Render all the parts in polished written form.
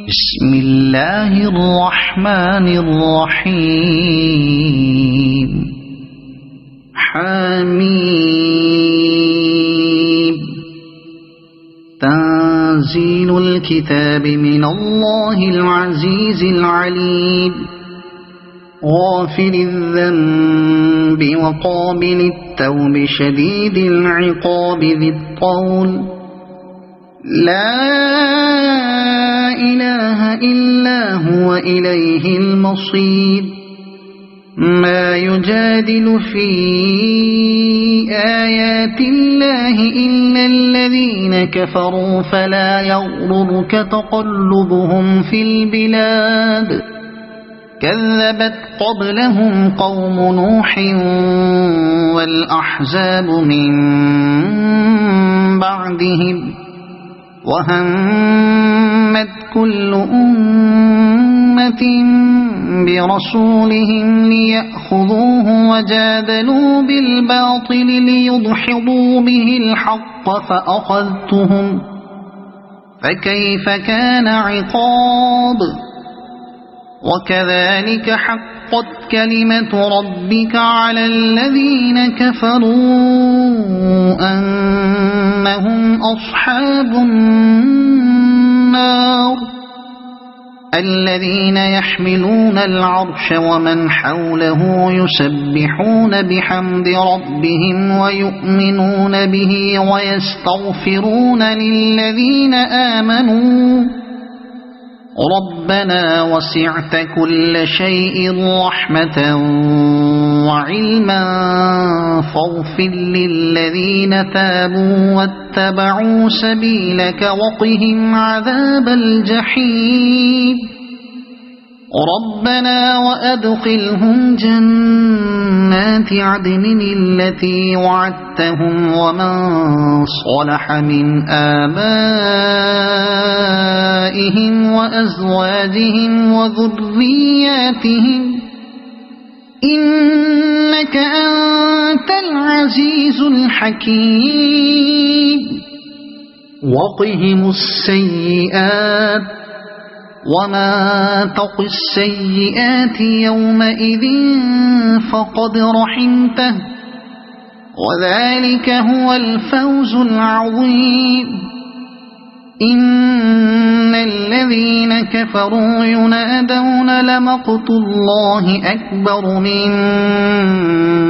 بسم الله الرحمن الرحيم حميم تنزيل الكتاب من الله العزيز العليم غافر الذنب وقابل التوب شديد العقاب ذي الطول لا إله إلا هو إليه المصير ما يجادل في آيات الله إلا الذين كفروا فلا يغررك تقلبهم في البلاد كذبت قبلهم قوم نوح والأحزاب من بعدهم وهمت كل أمة برسولهم ليأخذوه وجادلوا بالباطل ليدحضوا به الحق فأخذتهم فكيف كان عقاب وكذلك حقت كلمة ربك على الذين كفروا أنهم أصحاب النار الذين يحملون العرش ومن حوله يسبحون بحمد ربهم ويؤمنون به ويستغفرون للذين آمنوا ربنا وسعت كل شيء رحمة وعلما فاغفر للذين تابوا واتبعوا سبيلك وقهم عذاب الجحيم ربنا وأدخلهم جنات عدن التي وعدتهم ومن صلح من آبائهم وأزواجهم وذرياتهم إنك أنت العزيز الحكيم وقهم السيئات وما تق السيئات يومئذ فقد رحمته وذلك هو الفوز العظيم إن الذين كفروا ينادون لمقت الله أكبر من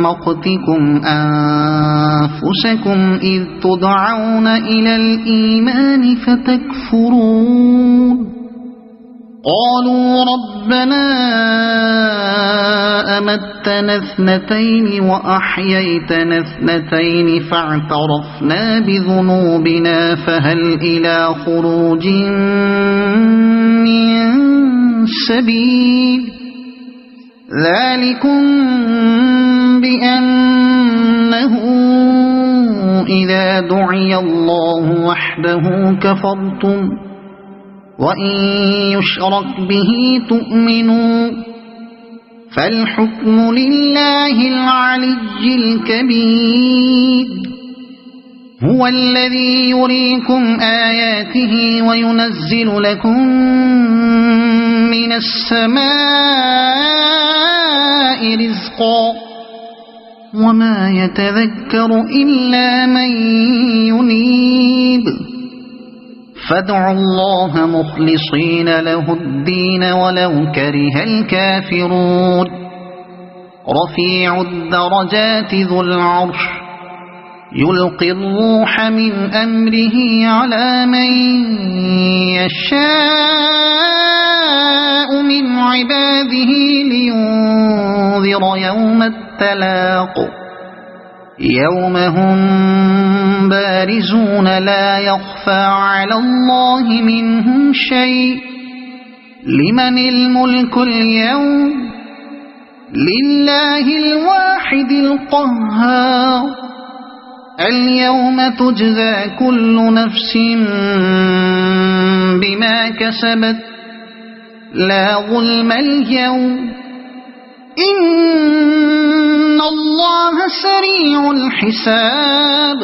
مقتكم أنفسكم إذ تدعون إلى الإيمان فتكفرون قالوا ربنا أمتنا اثنتين وأحييتنا اثنتين فاعترفنا بذنوبنا فهل إلى خروج من سبيل ذلكم بأنه إذا دعي الله وحده كفرتم وإن يشرك به تؤمنوا فالحكم لله العلي الكبير هو الذي يريكم آياته وينزل لكم من السماء رزقا وما يتذكر إلا من ينيب فادعوا الله مخلصين له الدين ولو كره الكافرون رفيع الدرجات ذو العرش يلقي الروح من أمره على من يشاء من عباده لينذر يوم التلاق يوم هم بارزون لا يخفى على الله منهم شيء لمن الملك اليوم لله الواحد القهار اليوم تجزى كل نفس بما كسبت لا ظلم اليوم إن الله سريع الحساب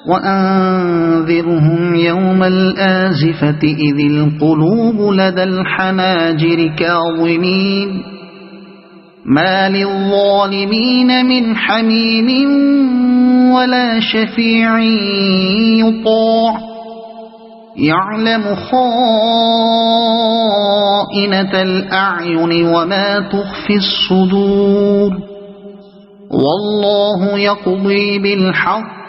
وأنذرهم يوم الآزفة إذ القلوب لدى الحناجر كاظمين ما للظالمين من حميم ولا شفيع يطاع يعلم خائنة الأعين وما تخفي الصدور والله يقضي بالحق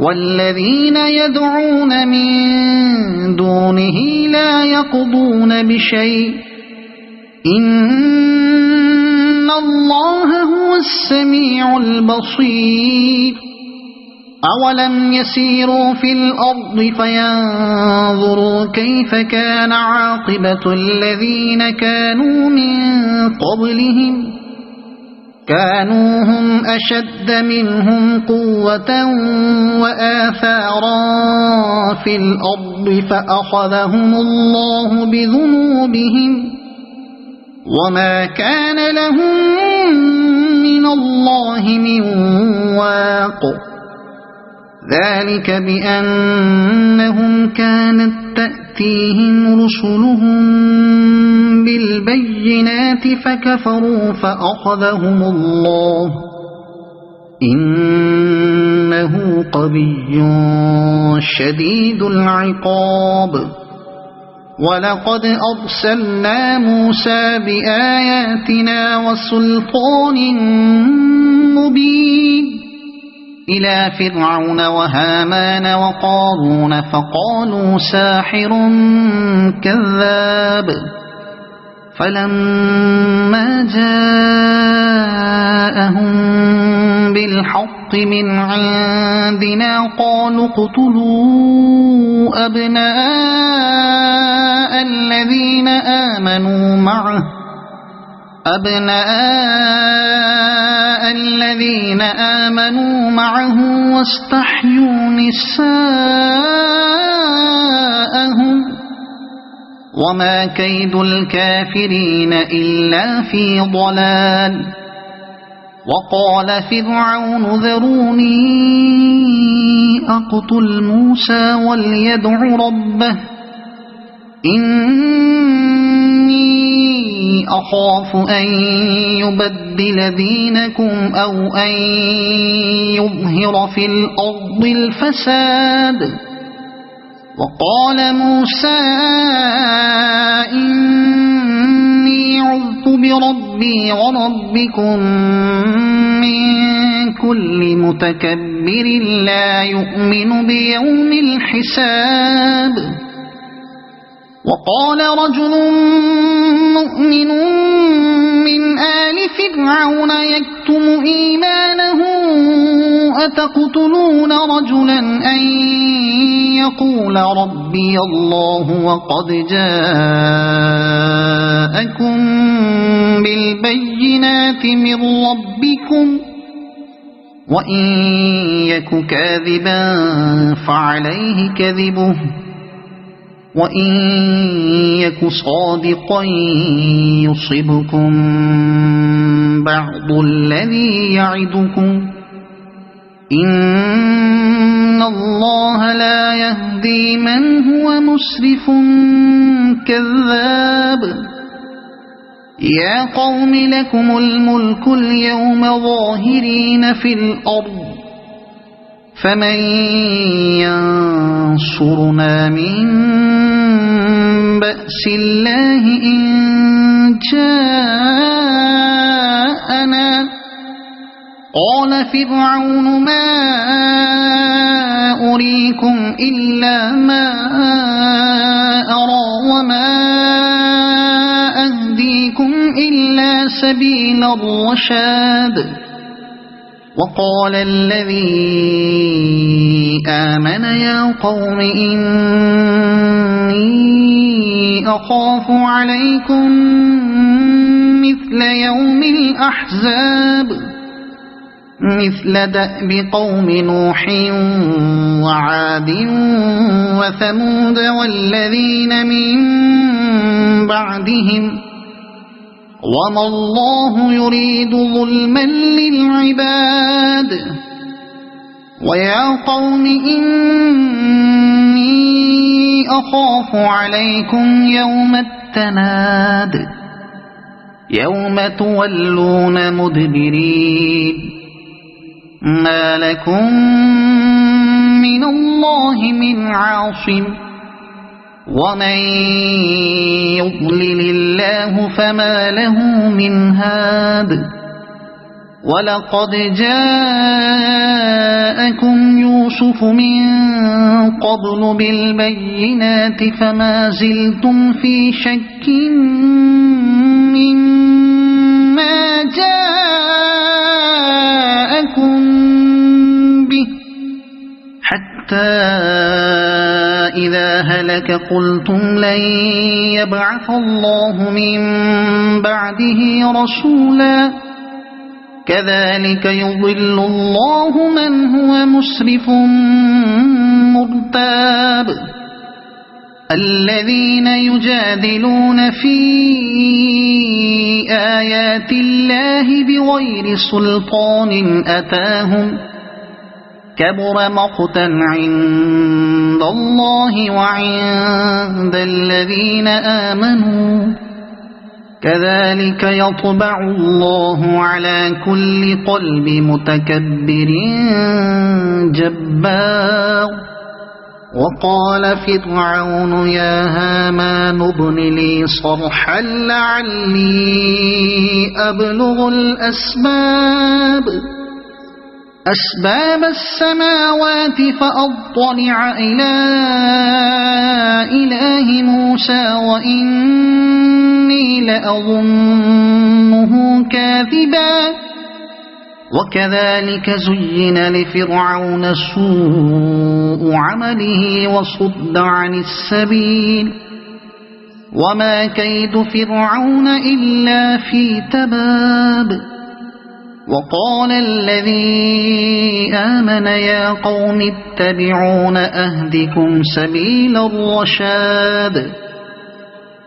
والذين يدعون من دونه لا يقضون بشيء إن الله هو السميع البصير أولم يسيروا في الأرض فينظروا كيف كان عاقبة الذين كانوا من قبلهم كانوا هم أشد منهم قوة وآثارا في الأرض فأخذهم الله بذنوبهم وما كان لهم من الله من واق ذلك بأنهم كانت تأتيهم رسلهم بالبينات فكفروا فأخذهم الله إنه قوي شديد العقاب ولقد أرسلنا موسى بآياتنا وسلطان مبين إلى فرعون وهامان وقارون فقالوا ساحر كذاب فلما جاءهم بالحق من عندنا قالوا اقتلوا أبناء الذين آمنوا معه واستحيوا نساءهم وما كيد الكافرين إلا في ضلال وقال فرعون ذروني أقتل موسى وليدع ربه إني أخاف أن يبدل دينكم أو أن يظهر في الأرض الفساد وقال موسى إني عذت بربي وربكم من كل متكبر لا يؤمن بيوم الحساب وقال رجل مؤمن من آل فرعون يكتم إيمانه أتقتلون رجلا أن يقول ربي الله وقد جاءكم بالبينات من ربكم وإن يك كاذبا فعليه كذبه وإن يك صادقا يصبكم بعض الذي يعدكم إن الله لا يهدي من هو مسرف كذاب يا قوم لكم الملك اليوم ظاهرين في الأرض فمن ينصرنا من بأس الله إن جاءنا قال فرعون ما أريكم إلا ما أرى وما أهديكم إلا سبيل الرشاد وقال الذي آمن يا قوم إني أخاف عليكم مثل يوم الأحزاب مثل دأب قوم نوح وعاد وثمود والذين من بعدهم وما الله يريد ظلما للعباد ويا قوم إني أخاف عليكم يوم التناد يوم تولون مدبرين ما لكم من الله من عاصم ومن يضلل الله فما له من هاد ولقد جاءكم يوسف من قبل بالبينات فما زلتم في شك مما جاءكم به حتى إذا هلك قلتم لن يبعث الله من بعده رسولا كذلك يضل الله من هو مسرف مرتاب الذين يجادلون في آيات الله بغير سلطان أتاهم كبر مقتا عند الله وعند الذين آمنوا كذلك يطبع الله على كل قلب متكبر جبار وقال فرعون يا هامان ابن لي صرحا لعلي أبلغ أسباب السماوات فأطلع إلى إله موسى وإني لأظنه كاذبا وكذلك زين لفرعون سوء عمله وصد عن السبيل وما كيد فرعون إلا في تباب وقال الذي آمن يا قوم اتبعون أهدكم سبيل الرشاد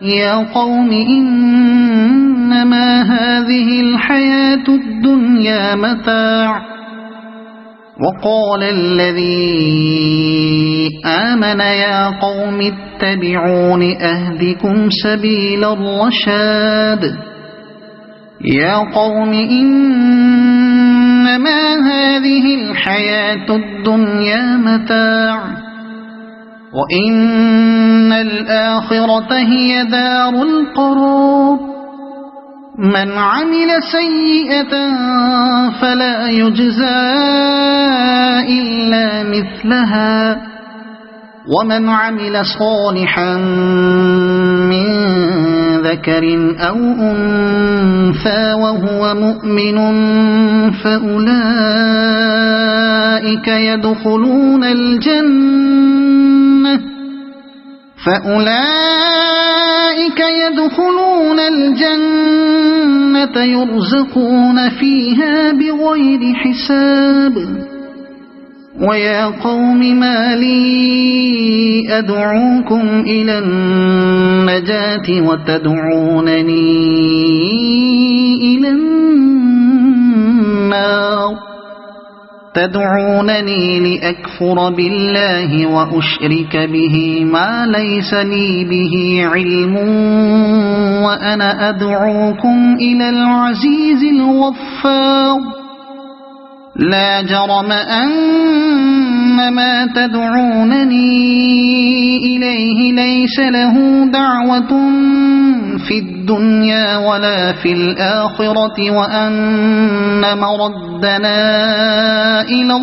يا قوم إنما هذه الحياة الدنيا متاع وقال الذي آمن يا قوم اتبعون أهدكم سبيل الرشاد يا قوم إنما هذه الحياة الدنيا متاع وإن الآخرة هي دار القرار من عمل سيئة فلا يجزى إلا مثلها ومن عمل صالحا من ذكر أو أنثى وهو مؤمن فأولئك يدخلون الجنة يرزقون فيها بغير حساب ويا قوم ما لي أدعوكم إلى النجاة وتدعونني إلى النار تدعونني لأكفر بالله وأشرك به ما ليس لي به علم وأنا أدعوكم إلى العزيز الغفار لا جرم أن ما تدعونني إليه ليس له دعوة في الدنيا ولا في الآخرة وأن مردنا إلى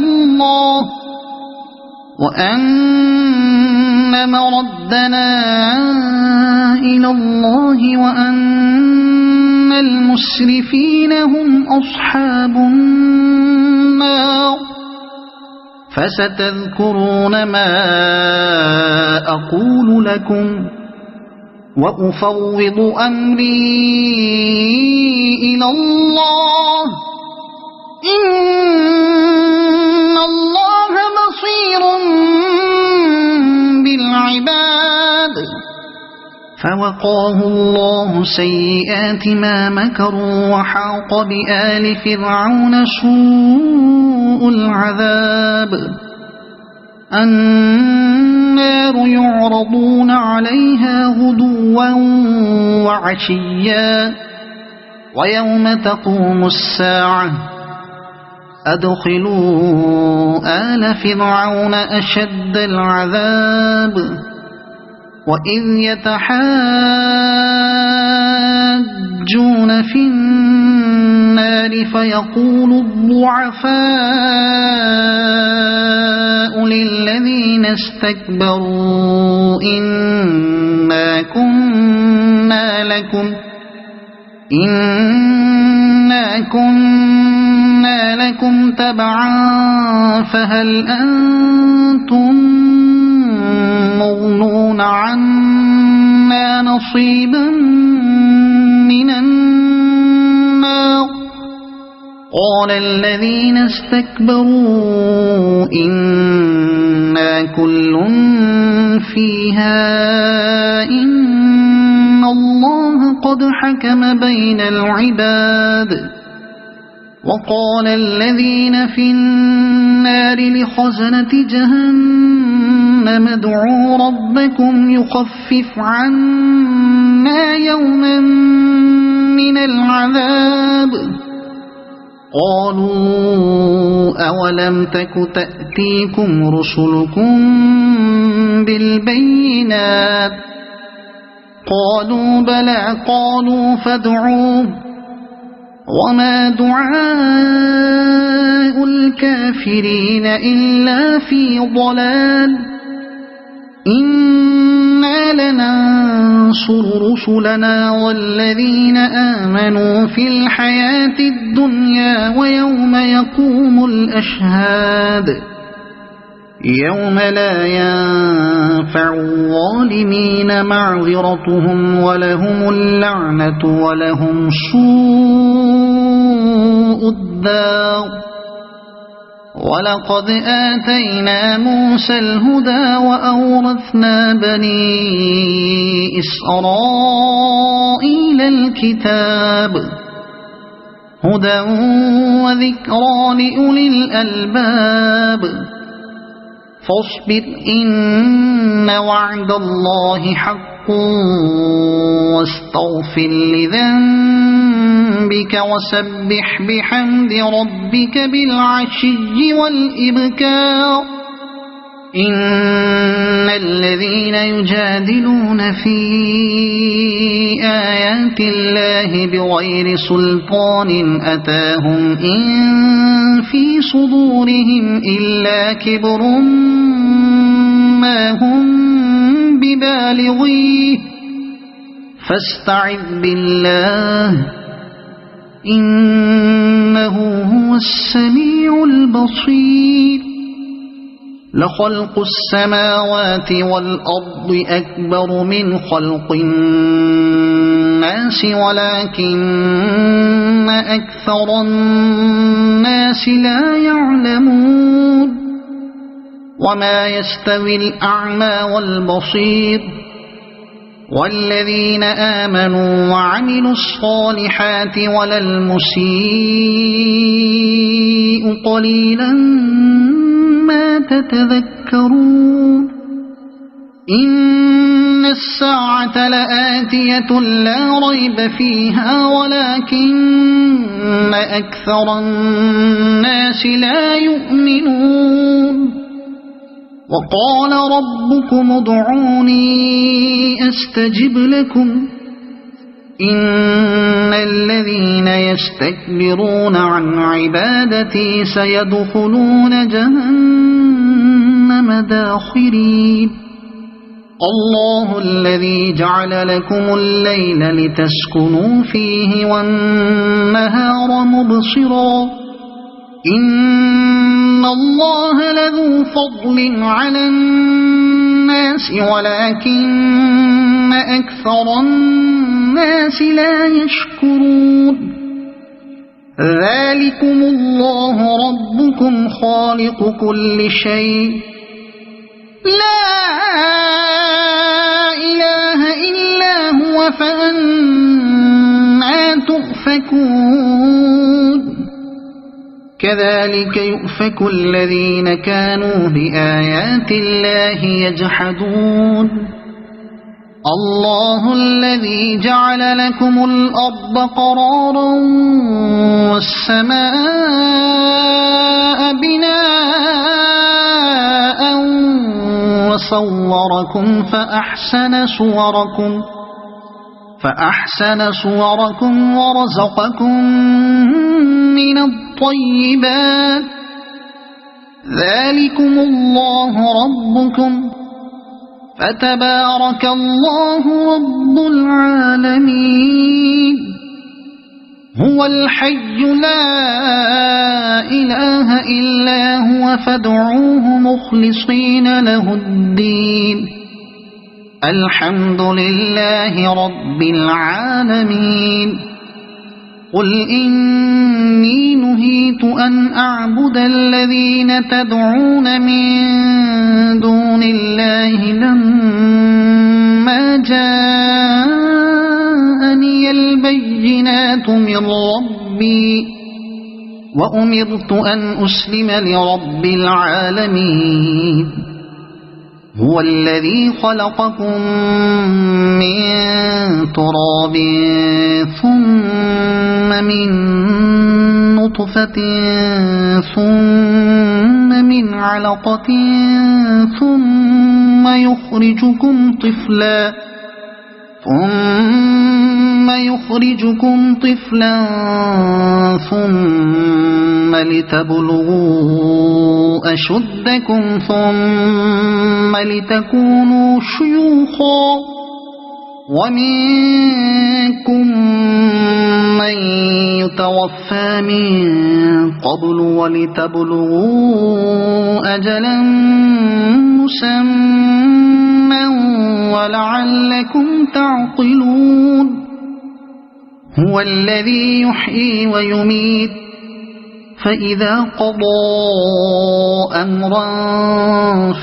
الله وأن المسرفين هم أصحاب النار فستذكرون ما أقول لكم وأفوض أمري إلى الله إن الله بصير بالعباد فوقاه الله سيئات ما مكروا وحاق بآل فرعون سوء العذاب النار يعرضون عليها غدوا وعشيا ويوم تقوم الساعة أدخلوا آل فرعون أشد العذاب وإذ يتحاجون في النار فيقول الضعفاء للذين استكبروا إنا كنا لكم تبعا فهل أنتم مغنون عنا نصيبا من النار قال الذين استكبروا إنا كل فيها إن الله قد حكم بين العباد وقال الذين في النار لخزنة جهنم ادعوا ربكم يخفف عنا يوما من العذاب قالوا أولم تك تأتيكم رسلكم بالبينات قالوا بلى قالوا فادعوه وما دعاء الكافرين إلا في ضلال إنا لننصر رسلنا والذين آمنوا في الحياة الدنيا ويوم يقوم الأشهاد يوم لا ينفع الظالمين معذرتهم ولهم اللعنة ولهم سوء الدار ولقد آتينا موسى الهدى وأورثنا بني إسرائيل الكتاب هدى وذكرى لأولي الألباب فاصبر إن وعد الله حق واستغفر لذنبك وسبح بحمد ربك بالعشي والإبكار إن الذين يجادلون في آيات الله بغير سلطان أتاهم إن في صدورهم إلا كبر ما هم ببالغيه فاستعذ بالله إنه هو السميع البصير لخلق السماوات والأرض أكبر من خلق الناس ولكن أكثر الناس لا يعلمون وما يستوي الأعمى والبصير والذين آمنوا وعملوا الصالحات ولا المسيء قليلا ما تتذكرون إن الساعة لآتية لا ريب فيها ولكن أكثر الناس لا يؤمنون وقال ربكم ادعوني أستجب لكم إن الذين يستكبرون عن عبادتي سيدخلون جهنم داخرين الله الذي جعل لكم الليل لتسكنوا فيه والنهار مبصرا إن الله لذو فضل على الناس ولكن أكثر الناس لا يشكرون ذلكم الله ربكم خالق كل شيء لا إله إلا فأنى تؤفكون كذلك يؤفك الذين كانوا بآيات الله يجحدون الله الذي جعل لكم الأرض قرارا والسماء بناء وصوركم فأحسن صوركم ورزقكم من الطيبات ذلكم الله ربكم فتبارك الله رب العالمين هو الحي لا إله إلا هو فادعوه مخلصين له الدين الحمد لله رب العالمين قل إني نهيت أن أعبد الذين تدعون من دون الله لما جاءني البينات من ربي وأمرت أن أسلم لرب العالمين هو الذي خلقكم من تراب ثم من نطفة ثم من علقة ثم يخرجكم طفلا ثم لتبلغوا أشدكم ثم لتكونوا شيوخا ومنكم من يتوفى من قبل ولتبلغوا أجلا مسمى ولعلكم تعقلون هو الذي يحيي ويميت فإذا قضى أمرا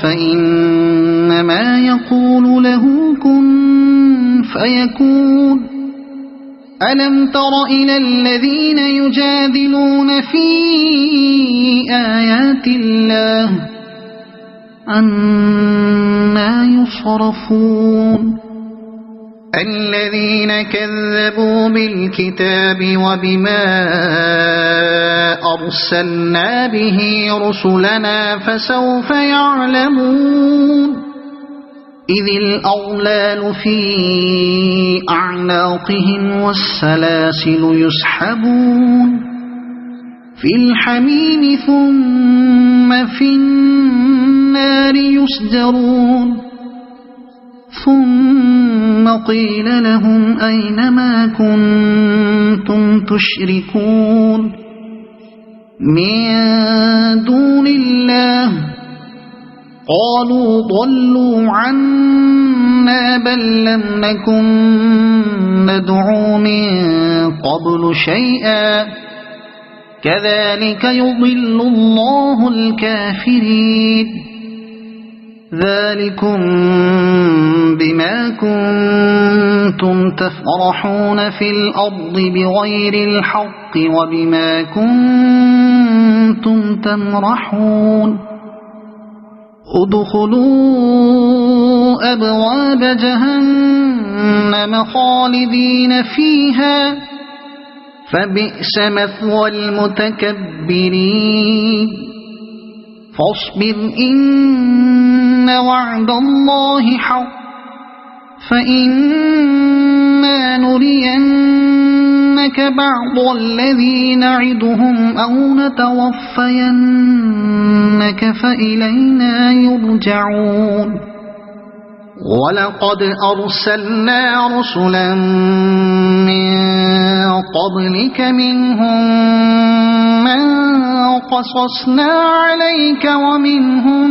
فإنما يقول له كن فيكون ألم تر إلى الذين يجادلون في آيات الله أنى يصرفون الذين كذبوا بالكتاب وبما أرسلنا به رسلنا فسوف يعلمون إذ الأغلال في أعناقهم والسلاسل يسحبون في الحميم ثم في النار يسجرون ثم قيل لهم أين ما كنتم تشركون من دون الله قالوا ضلوا عنا بل لم نكن ندعو من قبل شيئا كذلك يضل الله الكافرين ذلكم بما كنتم تفرحون في الأرض بغير الحق وبما كنتم تمرحون ادخلوا أبواب جهنم خالدين فيها فبئس مثوى المتكبرين فاصبر إن وعد الله حق فإما نرينك بعض الذي نعدهم أو نتوفينك فإلينا يرجعون ولقد أرسلنا رسلا من قبلك منهم من قصصنا عليك ومنهم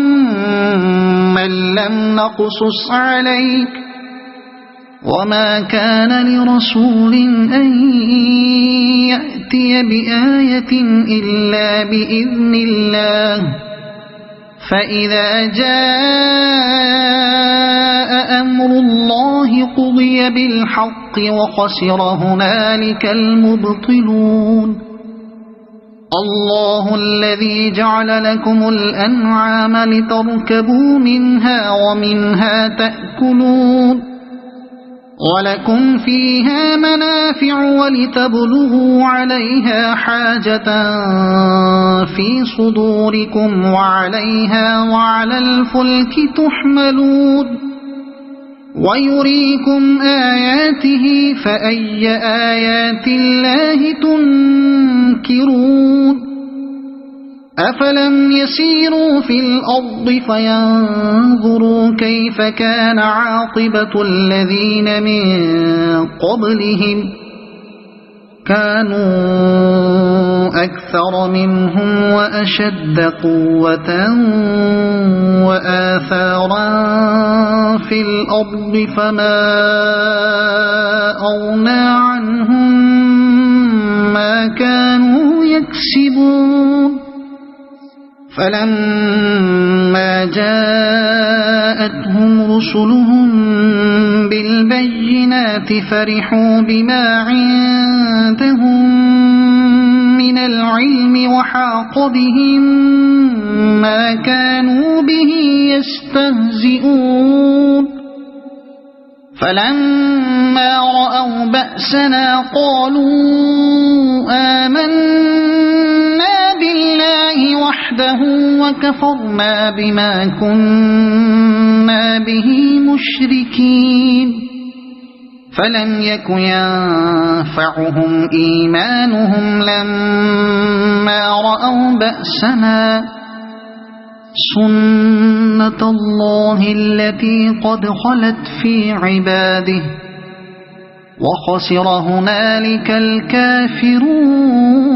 من لم نقصص عليك وما كان لرسول أن يأتي بآية إلا بإذن الله فإذا جاء أمر أمر الله قضي بالحق وخسر هنالك المبطلون الله الذي جعل لكم الأنعام لتركبوا منها ومنها تأكلون ولكم فيها منافع ولتبلغوا عليها حاجة في صدوركم وعليها وعلى الفلك تحملون ويريكم آياته فأي آيات الله تنكرون أفلم يسيروا في الأرض فينظروا كيف كان عاقبة الذين من قبلهم كانوا أكثر منهم وأشد قوة وآثارا في الأرض فما أغنى عنهم ما كانوا يكسبون فلما جاءتهم رسلهم بالبينات فرحوا بما عندهم من العلم وحاق بهم ما كانوا به يستهزئون فلما رأوا بأسنا قالوا آمنا بالله وحده وكفرنا بما كنا به مشركين فلم يك ينفعهم إيمانهم لما رأوا بأسنا سنة الله التي قد خلت في عباده وخسر هنالك الكافرون